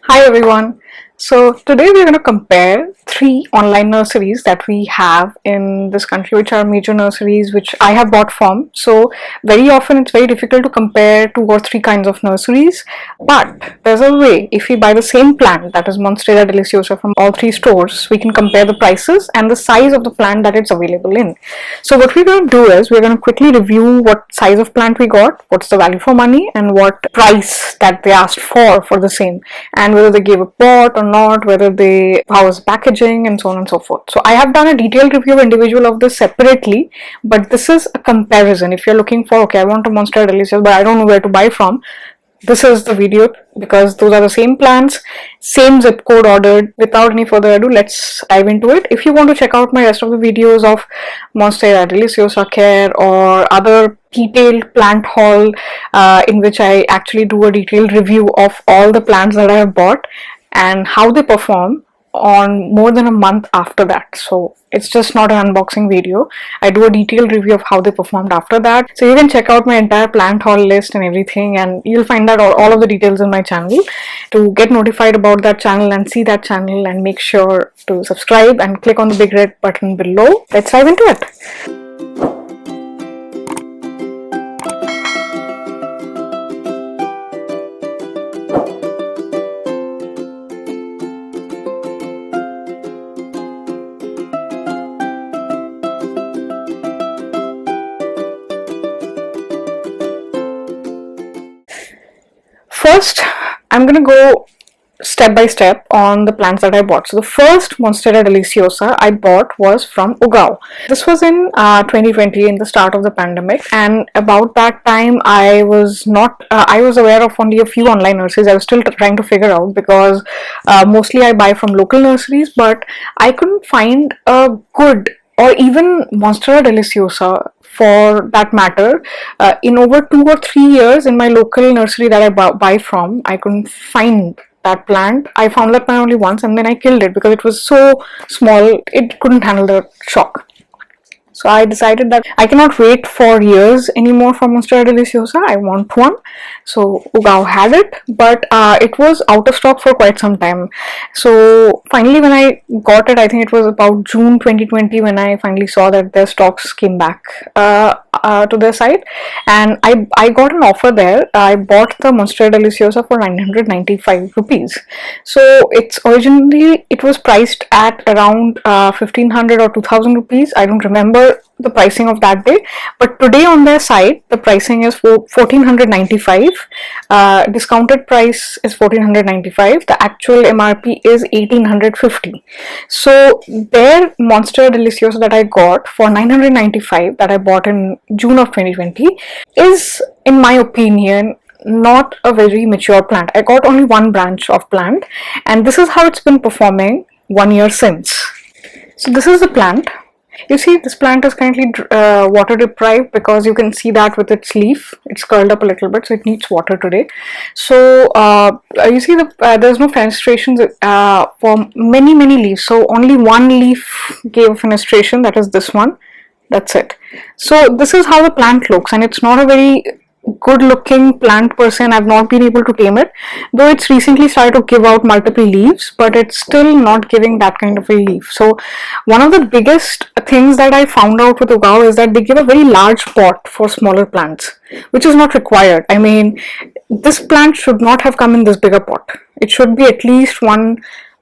Hi everyone. So today we're going to compare three online nurseries that we have in this country, which are major nurseries which I have bought from. So very often it's very difficult to compare two or three kinds of nurseries, but there's a way. If we buy the same plant, that is Monstera deliciosa, from all three stores, we can compare the prices and the size of the plant that it's available in. So what we're going to do is we're going to quickly review what size of plant we got, what's the value for money, and what price that they asked for the same, and whether they gave a pot or not, whether they how was packaging, and so on and so forth. So I have done a detailed review of individual of this separately, but this is a comparison. If you're looking for, okay, I want a Monstera Delicious but I don't know where to buy from, this is the video, because those are the same plants, same zip code ordered. Without any further ado, let's dive into it. If you want to check out my rest of the videos of Monstera Deliciosa Care or other detailed plant haul, in which I actually do a detailed review of all the plants that I have bought and how they perform on more than a month after that. So it's just not an unboxing video. I do a detailed review of how they performed after that. So you can check out my entire plant haul list and everything, and you'll find that all of the details in my channel. To get notified about that channel and see that channel, and make sure to subscribe and click on the big red button below. Let's dive into it. First, I'm gonna go step by step on the plants that I bought. So the first Monstera Deliciosa I bought was from Ugaoo. This was in 2020, in the start of the pandemic, and about that time I was not I was aware of only a few online nurseries. I was still trying to figure out, because mostly I buy from local nurseries, but I couldn't find a good, or even Monstera Deliciosa for that matter. In over 2 or 3 years in my local nursery that I buy from, I couldn't find that plant. I found that plant only once, and then I killed it because it was so small, it couldn't handle the shock. So I decided that I cannot wait for years anymore for Monstera Deliciosa. I want one. So Ugaoo had it, but it was out of stock for quite some time. So finally when I got it, I think it was about June 2020 when I finally saw that their stocks came back to their site, and I got an offer there. I bought the Monstera Deliciosa for 995 rupees. So it was priced at around 1500 or 2000 rupees. I don't remember the pricing of that day, but today on their site the pricing is 1495. Discounted price is 1495. The actual MRP is 1850. So their Monstera Deliciosa that I got for 995, that I bought in June of 2020, is, in my opinion, not a very mature plant. I got only one branch of plant, and this is how it's been performing 1 year since. So this is the plant. You see, this plant is currently water deprived, because you can see that with its leaf, it's curled up a little bit, so it needs water today. So you see there's no fenestrations for many leaves. So only one leaf gave fenestration, that is this one. That's it. So this is how the plant looks, and it's not a very good looking plant per se. I've not been able to tame it, though it's recently started to give out multiple leaves, but it's still not giving that kind of a leaf. So one of the biggest things that I found out with Ugaoo is that they give a very large pot for smaller plants, which is not required. I mean, this plant should not have come in this bigger pot. It should be at least 1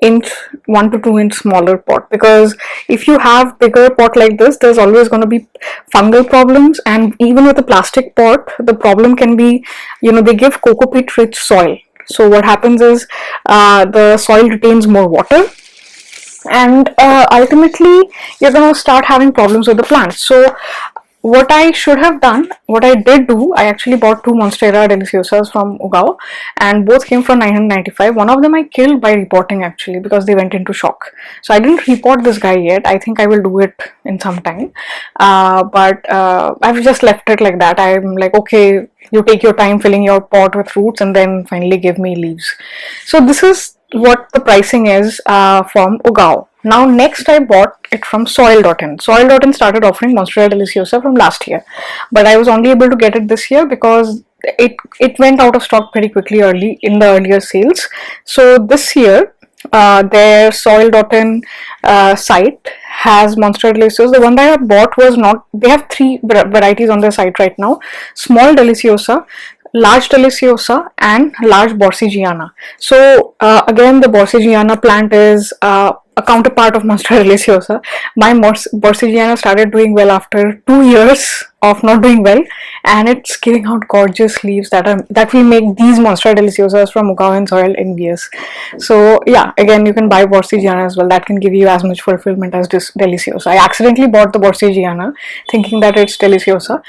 to 2 inch smaller pot, because if you have bigger pot like this, there's always going to be fungal problems. And even with a plastic pot, the problem can be, they give coco peat rich soil. So what happens is the soil retains more water, and ultimately you're going to start having problems with the plants. So what I should have done, what I did do, I actually bought two Monstera Deliciosas from Ugaoo, and both came for 995. One of them I killed by reporting, actually, because they went into shock. So I didn't report this guy yet. I think I will do it in some time, but I've just left it like that. I'm like, okay, you take your time filling your pot with roots, and then finally give me leaves. So this is what the pricing is from Ugaoo. Now next I bought it from soil.in. Soil.in started offering Monstera deliciosa from last year, but I was only able to get it this year because it went out of stock pretty quickly early in the earlier sales. So this year their soil.in site has Monstera deliciosa. The one that I bought was not, they have three varieties on their site right now: small deliciosa, large deliciosa, and large borsigiana. So again, the borsigiana plant is a counterpart of Monstera deliciosa. My borsigiana started doing well after 2 years of not doing well, and it's giving out gorgeous leaves that will make these Monstera deliciosas from Ugaoo and soil envious. So yeah, again, you can buy borsigiana as well. That can give you as much fulfillment as this deliciosa. I accidentally bought the borsigiana thinking that it's deliciosa.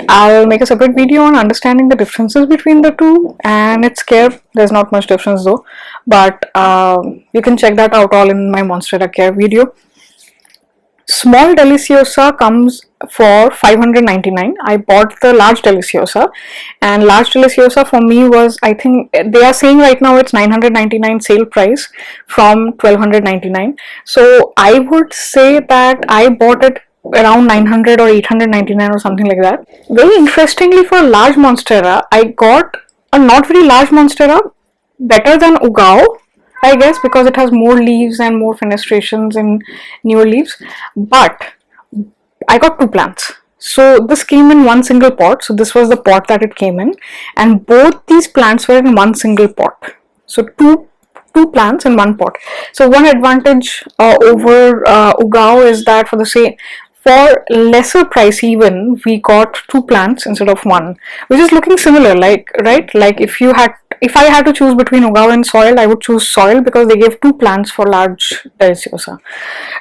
I'll make a separate video on understanding the differences between the two and its care. There's not much difference though, but you can check that out all in my Monstera care video. Small deliciosa comes for 599. I bought the large deliciosa, and large deliciosa for me was, I think they are saying right now it's 999 sale price from 1299. So I would say that I bought it around 900 or 899 or something like that. Very interestingly, for a large Monstera, I got a not very large Monstera, better than Ugaoo, I guess, because it has more leaves and more fenestrations and newer leaves. But I got two plants. So this came in one single pot. So this was the pot that it came in, and both these plants were in one single pot. So two plants in one pot. So one advantage over Ugaoo is that for lesser price even, we got two plants instead of one, which is looking similar, like, right? Like if I had to choose between Ugaoo and soil, I would choose soil because they gave two plants for large deliciosa.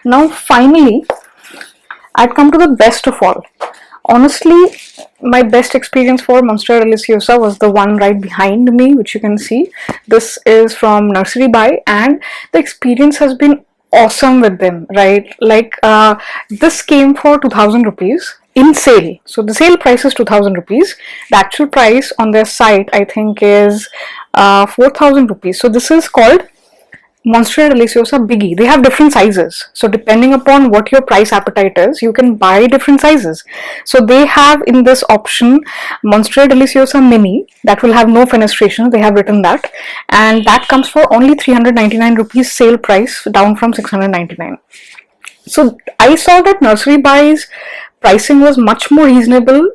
Now finally, I'd come to the best of all. Honestly, my best experience for Monstera deliciosa was the one right behind me, which you can see. This is from Nursery Buy, and the experience has been awesome with them, right? Like this came for 2000 rupees in sale. So the sale price is 2000 rupees. The actual price on their site, I think, is 4000 rupees. So this is called Monstera deliciosa biggie. They have different sizes, so depending upon what your price appetite is, you can buy different sizes. So they have in this option Monstera deliciosa mini that will have no fenestration. They have written that, and that comes for only 399 rupees sale price, down from 699. So I saw that Nursery Buy's pricing was much more reasonable,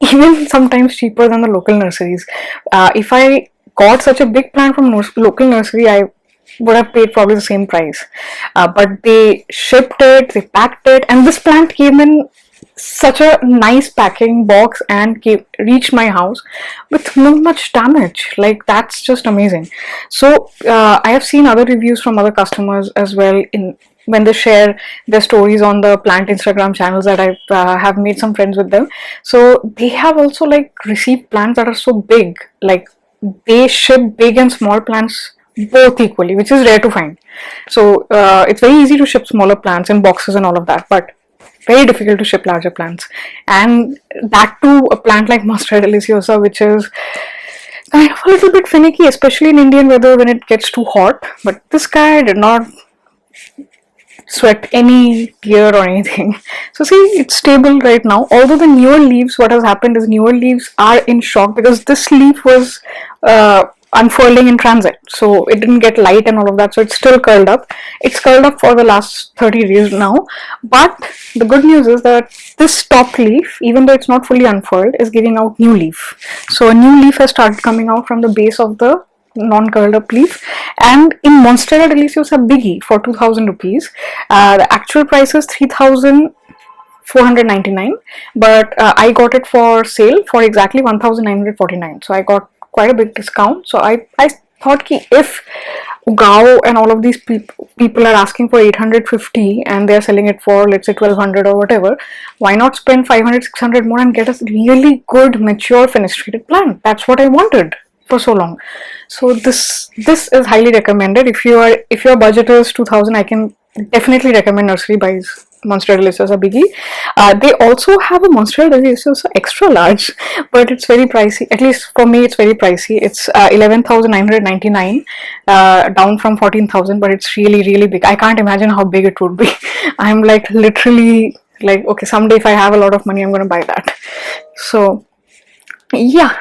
even sometimes cheaper than the local nurseries. If I got such a big plant from local nursery, I would have paid probably the same price. But they shipped it, they packed it, and this plant came in such a nice packing box and reached my house with no much damage. Like, that's just amazing. So I have seen other reviews from other customers as well when they share their stories on the plant Instagram channels that I have made some friends with them. So they have also like received plants that are so big, like they ship big and small plants both equally, which is rare to find. So it's very easy to ship smaller plants in boxes and all of that, but very difficult to ship larger plants, and that too a plant like Monstera deliciosa, which is kind of a little bit finicky, especially in Indian weather when it gets too hot. But this guy did not sweat any tear or anything. So see, it's stable right now. Although the newer leaves, what has happened is newer leaves are in shock because this leaf was unfurling in transit, so it didn't get light and all of that, so it's still curled up. It's curled up for the last 30 days now. But the good news is that this top leaf, even though it's not fully unfurled, is giving out new leaf. So a new leaf has started coming out from the base of the non-curled up leaf. And in Monstera deliciosa biggie for 2000 rupees, the actual price is 3499, but I got it for sale for exactly 1949. So I got quite a big discount. So I thought ki if Ugaoo and all of these people are asking for 850 and they are selling it for, let's say, 1200 or whatever, why not spend 500-600 more and get a really good mature fenestrated plant? That's what I wanted for so long. So this is highly recommended. If your budget is 2000, I can definitely recommend Nursery Buy's Monstera deliciosa biggie. They also have a Monstera deliciosa extra large, but it's very pricey. At least for me, it's very pricey. It's 11,999, down from 14,000, but it's really, really big. I can't imagine how big it would be. I'm like literally like, okay, someday if I have a lot of money, I'm gonna buy that. So yeah,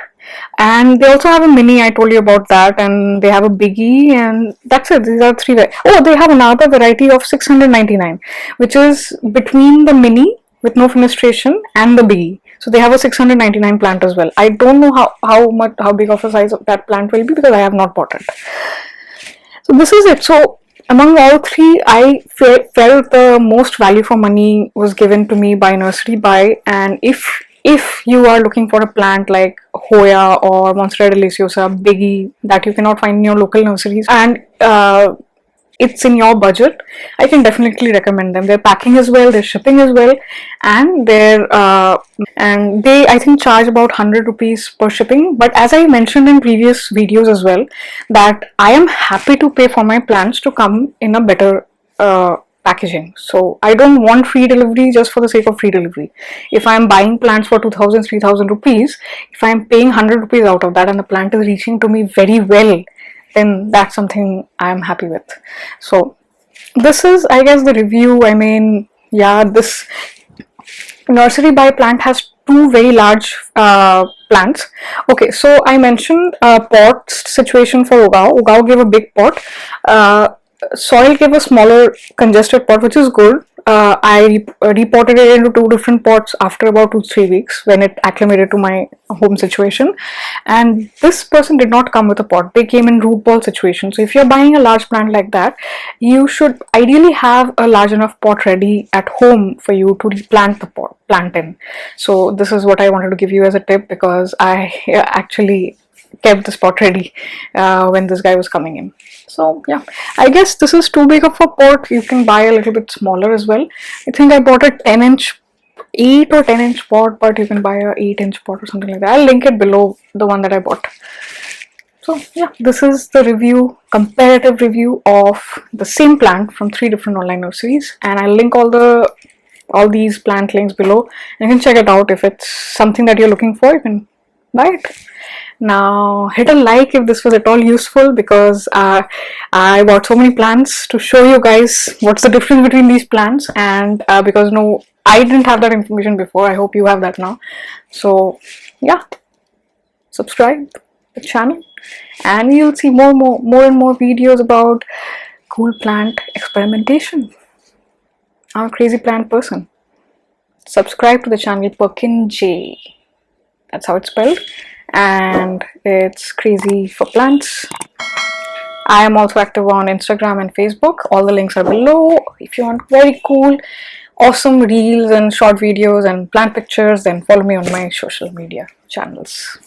and they also have a mini. I told you about that, and they have a biggie, and that's it. These are three. Oh, they have another variety of 699, which is between the mini with no fenestration and the biggie. So they have a 699 plant as well. I don't know how big of a size of that plant will be because I have not bought it. So this is it. So among all three, I felt the most value for money was given to me by Nursery Buy. And if you are looking for a plant like Hoya or Monstera deliciosa biggie that you cannot find in your local nurseries, and it's in your budget, I can definitely recommend them. Their packing as well, their shipping as well, and and they, I think, charge about 100 rupees per shipping. But as I mentioned in previous videos as well, that I am happy to pay for my plants to come in a better packaging. So I don't want free delivery just for the sake of free delivery. If I'm buying plants for 2,000, 3,000 rupees, if I'm paying 100 rupees out of that and the plant is reaching to me very well, then that's something I'm happy with. So this is, I guess, the review. I mean, yeah, this Nursery Buy plant has two very large plants. Okay, so I mentioned pot situation for Ugaoo. Ugaoo gave a big pot. Soil gave a smaller congested pot, which is good. I repotted it into two different pots after about 2-3 weeks when it acclimated to my home situation. And this person did not come with a pot. They came in root ball situation. So if you're buying a large plant like that, you should ideally have a large enough pot ready at home for you to replant the plant in. So this is what I wanted to give you as a tip, because I actually kept the pot ready when this guy was coming in. So yeah, I guess this is too big of a pot. You can buy a little bit smaller as well. I think I bought a 10-inch 8 or 10-inch pot, but you can buy a 8-inch pot or something like that. I'll link it below, the one that I bought. So yeah, this is the review, comparative review of the same plant from 3 different online nurseries, and I'll link all these plant links below. You can check it out. If it's something that you're looking for, you can buy it. Now hit a like if this was at all useful, because I bought so many plants to show you guys what's the difference between these plants, and because I didn't have that information before. I hope you have that now. So yeah, subscribe to the channel and you'll see more and more videos about cool plant experimentation. I'm a crazy plant person. Subscribe to the channel Purkinje. That's how it's spelled. And it's crazy for plants. I am also active on Instagram and Facebook. All the links are below. If you want very cool, awesome reels and short videos and plant pictures, then follow me on my social media channels.